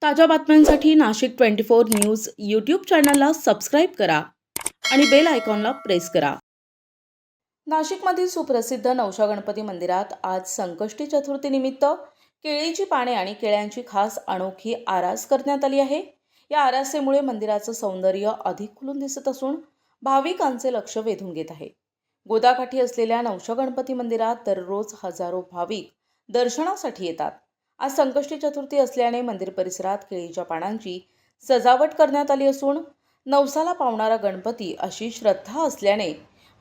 ताज्या बातम्यांसाठी Nashik 24 news YouTube चॅनलला सबस्क्राईब करा आणि बेल आयकॉनला प्रेस करा. नाशिकमधील सुप्रसिद्ध नवशा गणपती मंदिरात आज संकष्टी चतुर्थीनिमित्त केळीची पाने आणि केळ्यांची खास अनोखी आरास करण्यात आली आहे. या आरासेमुळे मंदिराचं सौंदर्य अधिक खुलून दिसत असून भाविकांचे लक्ष वेधून घेत आहे. गोदाकाठी असलेल्या नवशा गणपती मंदिरात दररोज हजारो भाविक दर्शनासाठी येतात. आज संकष्टी चतुर्थी असल्याने मंदिर परिसरात केळीच्या पानांची सजावट करण्यात आली असून नवसाला पावणारा गणपती अशी श्रद्धा असल्याने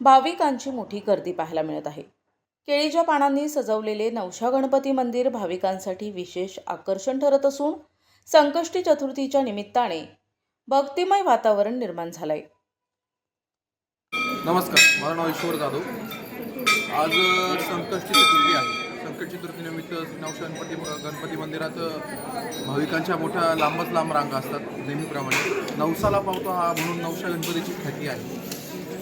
भाविकांची मोठी गर्दी पाहायला मिळत आहे. केळीच्या पानांनी सजवलेले नवशा गणपती मंदिर भाविकांसाठी विशेष आकर्षण ठरत असून संकष्टी चतुर्थीच्या निमित्ताने भक्तिमय वातावरण निर्माण झालंय. नमस्कार, माझं नाव ईश्वर जाधव. आज संकष्टी चतुर्थी आहे. संकष्टी चतुर्थीनिमित्त नवशा गणपती मंदिरात भाविकांच्या मोठ्या लांबच लांब रांगा असतात. नेहमीप्रमाणे नवसाला पावतो हा म्हणून नवशा गणपतीची ख्याती आहे.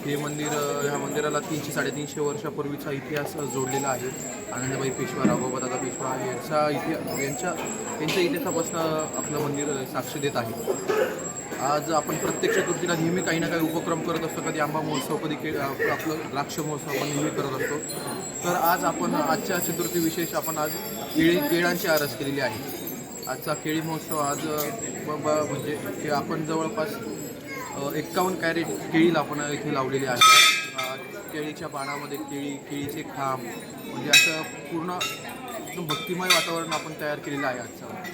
हे मंदिर, ह्या मंदिराला 300-350 वर्षापूर्वीचा इतिहास जोडलेला आहे. आनंदबाई पेशवा, राघोबादादा पेशवा यांच्या इतिहासापासून आपलं मंदिर साक्ष देत आहे. आज आपण प्रत्येक चतुर्थीला नेहमी काही ना काही उपक्रम करत असतो. कधी आंबा महोत्सव, कधी आपलं द्राक्ष महोत्सव आपण नेहमी करत असतो. तर आज आपण आजच्या चतुर्थी विशेष आपण आज केळांची आरास केलेली आहे. आजचा केळी महोत्सव आज म्हणजे आपण जवळपास 51 कॅरेट केळीला आपण इथे लावलेली आहे. केळीच्या पानामध्ये केळीचे खांब म्हणजे असं पूर्ण भक्तिमय वातावरण आपण तयार केलेलं आहे आजचं.